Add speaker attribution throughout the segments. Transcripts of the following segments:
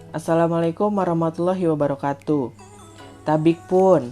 Speaker 1: Assalamualaikum warahmatullahi wabarakatuh. Tabik pun,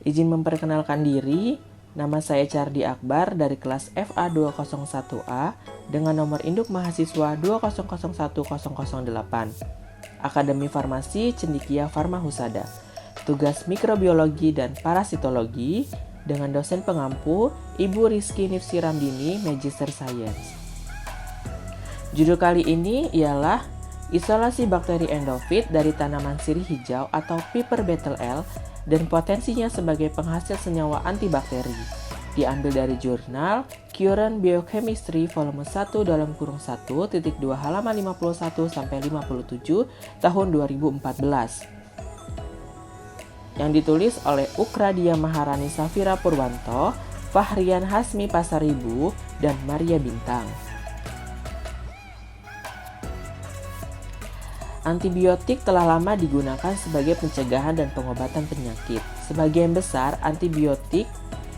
Speaker 1: izin memperkenalkan diri. Nama saya Cardi Akbar dari kelas FA 201A dengan nomor induk mahasiswa 2001008. Akademi Farmasi Cendikia Farma Husada. Tugas mikrobiologi dan parasitologi dengan dosen pengampu Ibu Rizky Nifsi Ramdini, Magister Science. Judul kali ini ialah isolasi bakteri endofit dari tanaman sirih hijau atau Piper Beetle L dan potensinya sebagai penghasil senyawa antibakteri. Diambil dari jurnal Current Biochemistry volume 1 (1) halaman 51-57 tahun 2014. Yang ditulis oleh Ukradia Maharani Safira Purwanto, Fahrian Hasmi Pasaribu, dan Maria Bintang. Antibiotik telah lama digunakan sebagai pencegahan dan pengobatan penyakit. Sebagian besar antibiotik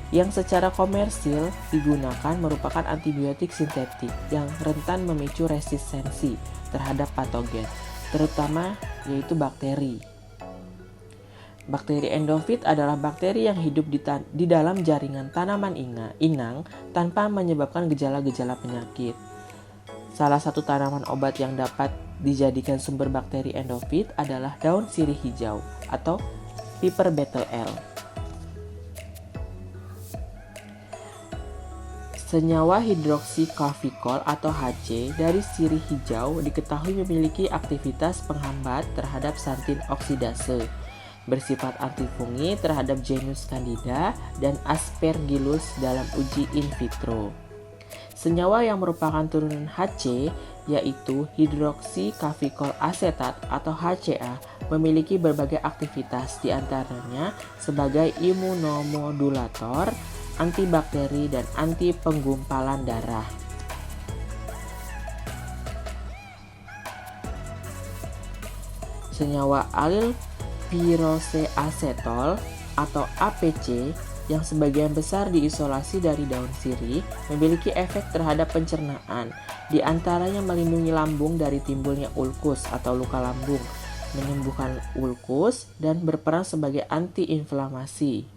Speaker 1: yang secara komersil digunakan merupakan antibiotik sintetik yang rentan memicu resistensi terhadap patogen, terutama yaitu bakteri. Bakteri endofit adalah bakteri yang hidup di dalam jaringan tanaman inang tanpa menyebabkan gejala-gejala penyakit. Salah satu tanaman obat yang dapat dijadikan sumber bakteri endofit adalah daun sirih hijau atau Piper Beetle L. Senyawa hidroksikafikol atau HC dari sirih hijau diketahui memiliki aktivitas penghambat terhadap santin oksidase, bersifat antifungi terhadap genus Candida dan Aspergillus dalam uji in vitro. Senyawa yang merupakan turunan HC, yaitu hidroksikafikol asetat atau HCA, memiliki berbagai aktivitas, diantaranya sebagai imunomodulator, antibakteri, dan anti penggumpalan darah. Senyawa alil piroseasetol atau APC yang sebagian besar diisolasi dari daun sirih memiliki efek terhadap pencernaan, di antaranya melindungi lambung dari timbulnya ulkus atau luka lambung, menyembuhkan ulkus, dan berperan sebagai antiinflamasi.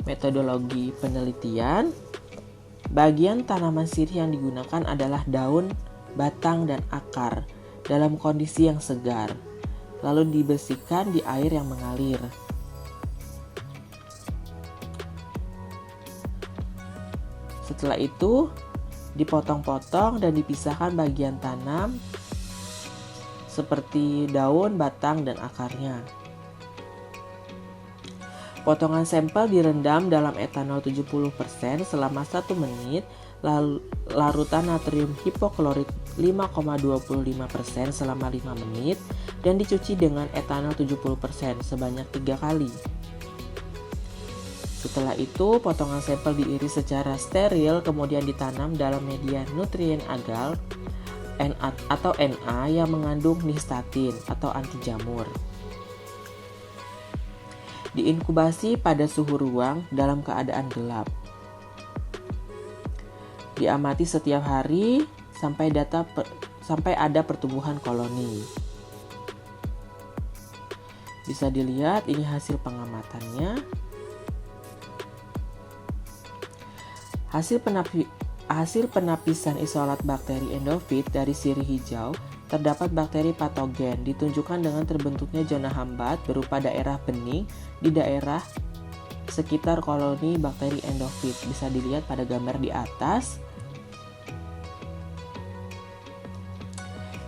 Speaker 1: Metodologi penelitian. Bagian tanaman sirih yang digunakan adalah daun, batang, dan akar dalam kondisi yang segar, lalu dibersihkan di air yang mengalir. Setelah itu, dipotong-potong dan dipisahkan bagian tanam seperti daun, batang, dan akarnya. Potongan sampel direndam dalam etanol 70% selama 1 menit, lalu larutan natrium hipoklorit 5,25% selama 5 menit, dan dicuci dengan etanol 70% sebanyak 3 kali. Setelah itu, potongan sampel diiris secara steril kemudian ditanam dalam media nutrien agar atau NA yang mengandung nistatin atau anti jamur. Diinkubasi pada suhu ruang dalam keadaan gelap. Diamati setiap hari sampai ada pertumbuhan koloni. Bisa dilihat ini hasil pengamatannya. Hasil penapisan isolat bakteri endofit dari sirih hijau terdapat bakteri patogen ditunjukkan dengan terbentuknya zona hambat berupa daerah bening di daerah sekitar koloni bakteri endofit. Bisa dilihat pada gambar di atas.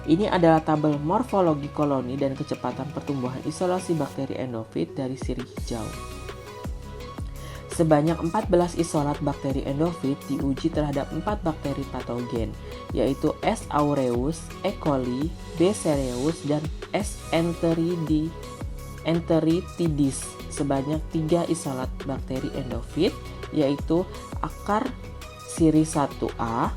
Speaker 1: Ini adalah tabel morfologi koloni dan kecepatan pertumbuhan isolasi bakteri endofit dari sirih hijau. Sebanyak 14 isolat bakteri endofit diuji terhadap 4 bakteri patogen, yaitu S. aureus, E. coli, B. cereus, dan S. enteritidis. Sebanyak 3 isolat bakteri endofit, yaitu akar sirih 1A,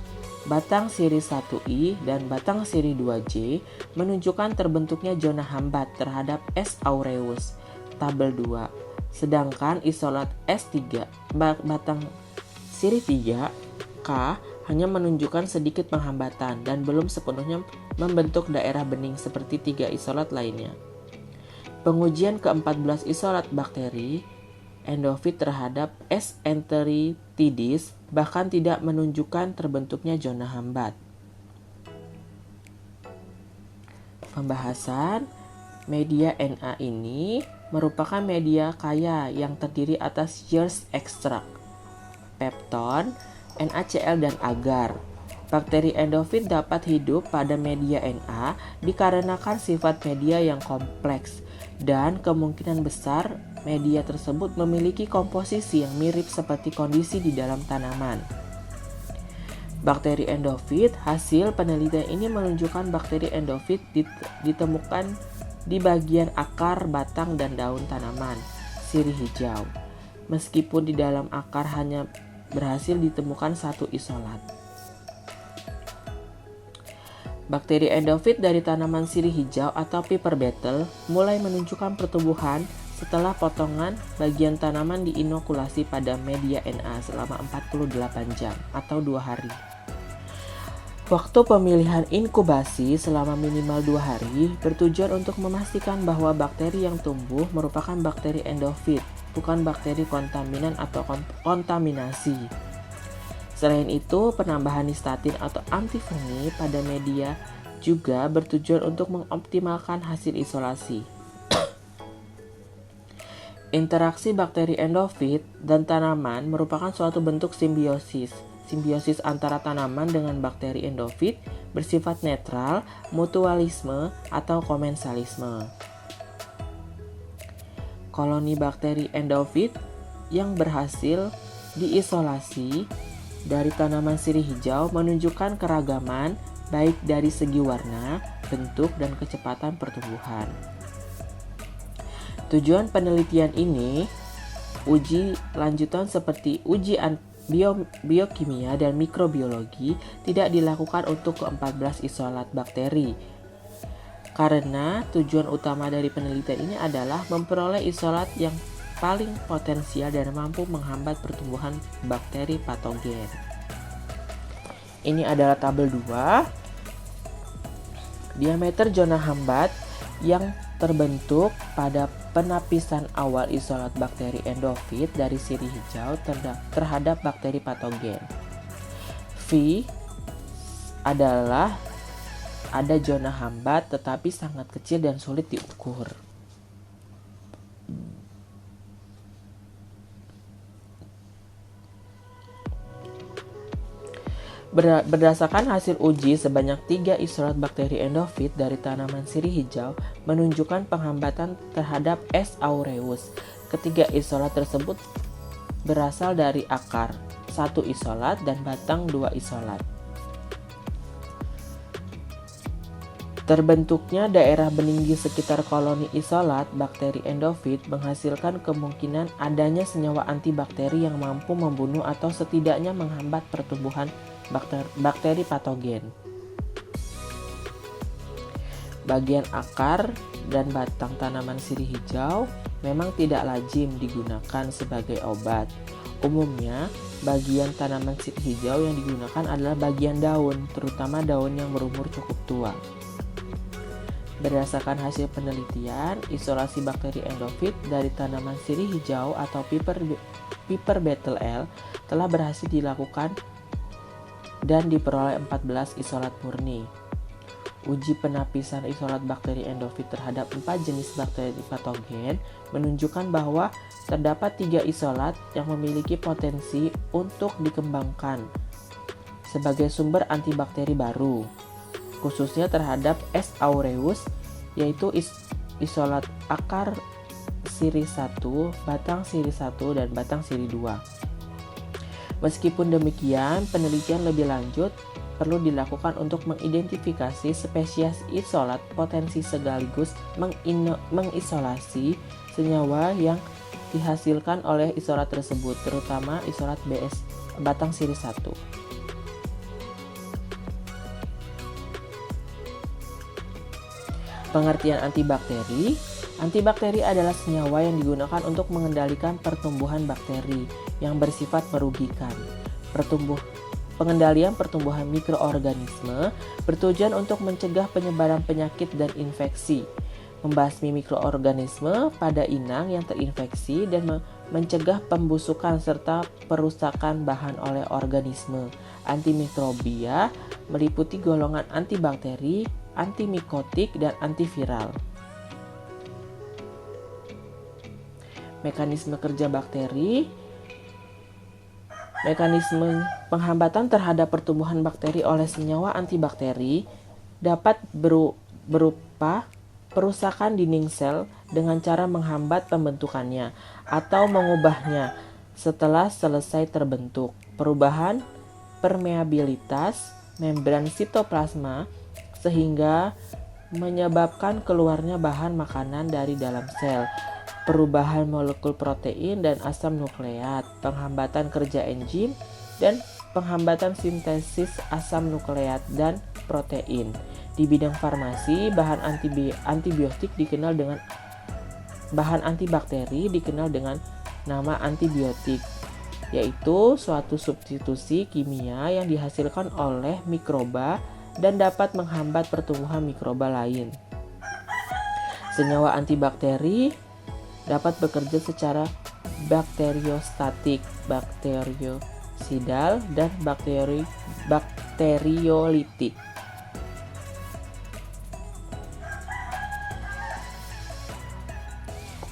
Speaker 1: batang sirih 1I, dan batang sirih 2J, menunjukkan terbentuknya zona hambat terhadap S. aureus. Tabel 2. Sedangkan isolat S3 batang sirih 3 K hanya menunjukkan sedikit penghambatan dan belum sepenuhnya membentuk daerah bening seperti 3 isolat lainnya. Pengujian ke-14 isolat bakteri endofit terhadap S. enteritidis bahkan tidak menunjukkan terbentuknya zona hambat. Pembahasan media Na ini merupakan media kaya yang terdiri atas yeast extract, pepton, NaCl, dan agar. Bakteri endofit dapat hidup pada media Na dikarenakan sifat media yang kompleks dan kemungkinan besar media tersebut memiliki komposisi yang mirip seperti kondisi di dalam tanaman. Bakteri endofit, hasil penelitian ini menunjukkan bakteri endofit ditemukan di bagian akar, batang, dan daun tanaman sirih hijau. Meskipun di dalam akar hanya berhasil ditemukan 1 isolat. Bakteri endofit dari tanaman sirih hijau atau piper beetle mulai menunjukkan pertumbuhan setelah potongan bagian tanaman diinokulasi pada media Na selama 48 jam atau 2 hari. Waktu pemilihan inkubasi selama minimal 2 hari bertujuan untuk memastikan bahwa bakteri yang tumbuh merupakan bakteri endofit, bukan bakteri kontaminan atau kontaminasi. Selain itu, penambahan histatin atau antifungi pada media juga bertujuan untuk mengoptimalkan hasil isolasi. Interaksi bakteri endofit dan tanaman merupakan suatu bentuk simbiosis. Simbiosis antara tanaman dengan bakteri endofit bersifat netral, mutualisme, atau komensalisme. Koloni bakteri endofit yang berhasil diisolasi dari tanaman sirih hijau menunjukkan keragaman baik dari segi warna, bentuk, dan kecepatan pertumbuhan. Tujuan penelitian ini, uji lanjutan seperti uji biokimia dan mikrobiologi tidak dilakukan untuk ke-14 isolat bakteri. Karena tujuan utama dari penelitian ini adalah memperoleh isolat yang paling potensial dan mampu menghambat pertumbuhan bakteri patogen. Ini adalah tabel 2. Diameter zona hambat yang terbentuk pada penapisan awal isolat bakteri endofit dari sirih hijau terhadap bakteri patogen. V adalah ada zona hambat tetapi sangat kecil dan sulit diukur. Berdasarkan hasil uji, sebanyak 3 isolat bakteri endofit dari tanaman sirih hijau menunjukkan penghambatan terhadap S. aureus. Ketiga isolat tersebut berasal dari akar, 1 isolat, dan batang, 2 isolat. Terbentuknya daerah bening di sekitar koloni isolat bakteri endofit menghasilkan kemungkinan adanya senyawa antibakteri yang mampu membunuh atau setidaknya menghambat pertumbuhan bakteri patogen. Bagian akar dan batang tanaman sirih hijau memang tidak lazim digunakan sebagai obat. Umumnya, bagian tanaman sirih hijau yang digunakan adalah bagian daun, terutama daun yang berumur cukup tua. Berdasarkan hasil penelitian, isolasi bakteri endofit dari tanaman sirih hijau atau piper beetle L telah berhasil dilakukan dan diperoleh 14 isolat murni. Uji penapisan isolat bakteri endofit terhadap 4 jenis bakteri patogen menunjukkan bahwa terdapat 3 isolat yang memiliki potensi untuk dikembangkan sebagai sumber antibakteri baru, khususnya terhadap S. aureus, yaitu isolat akar sirih 1, batang sirih 1, dan batang sirih 2. Meskipun demikian, penelitian lebih lanjut perlu dilakukan untuk mengidentifikasi spesies isolat potensi sekaligus mengisolasi senyawa yang dihasilkan oleh isolat tersebut, terutama isolat BS batang sirih 1. Pengertian antibakteri. Antibakteri adalah senyawa yang digunakan untuk mengendalikan pertumbuhan bakteri yang bersifat merugikan pengendalian pertumbuhan mikroorganisme bertujuan untuk mencegah penyebaran penyakit dan infeksi, membasmi mikroorganisme pada inang yang terinfeksi dan mencegah pembusukan serta perusakan bahan oleh organisme. Antimikrobia meliputi golongan antibakteri, antimikotik, dan antiviral. Mekanisme kerja bakteri. Mekanisme penghambatan terhadap pertumbuhan bakteri oleh senyawa antibakteri dapat berupa perusakan dinding sel dengan cara menghambat pembentukannya atau mengubahnya setelah selesai terbentuk. Perubahan permeabilitas membran sitoplasma sehingga menyebabkan keluarnya bahan makanan dari dalam sel. Perubahan molekul protein dan asam nukleat, penghambatan kerja enzim, dan penghambatan sintesis asam nukleat dan protein. Di bidang farmasi, bahan antibiotik dikenal dengan bahan antibakteri dikenal dengan nama antibiotik, yaitu suatu substitusi kimia yang dihasilkan oleh mikroba dan dapat menghambat pertumbuhan mikroba lain. Senyawa antibakteri dapat bekerja secara bakteriostatik, bakteriosidal, dan bakteriolitik.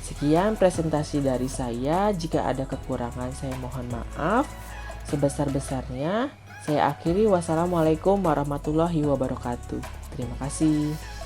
Speaker 1: Sekian presentasi dari saya. Jika ada kekurangan, saya mohon maaf sebesar-besarnya. Saya akhiri. Wassalamualaikum warahmatullahi wabarakatuh. Terima kasih.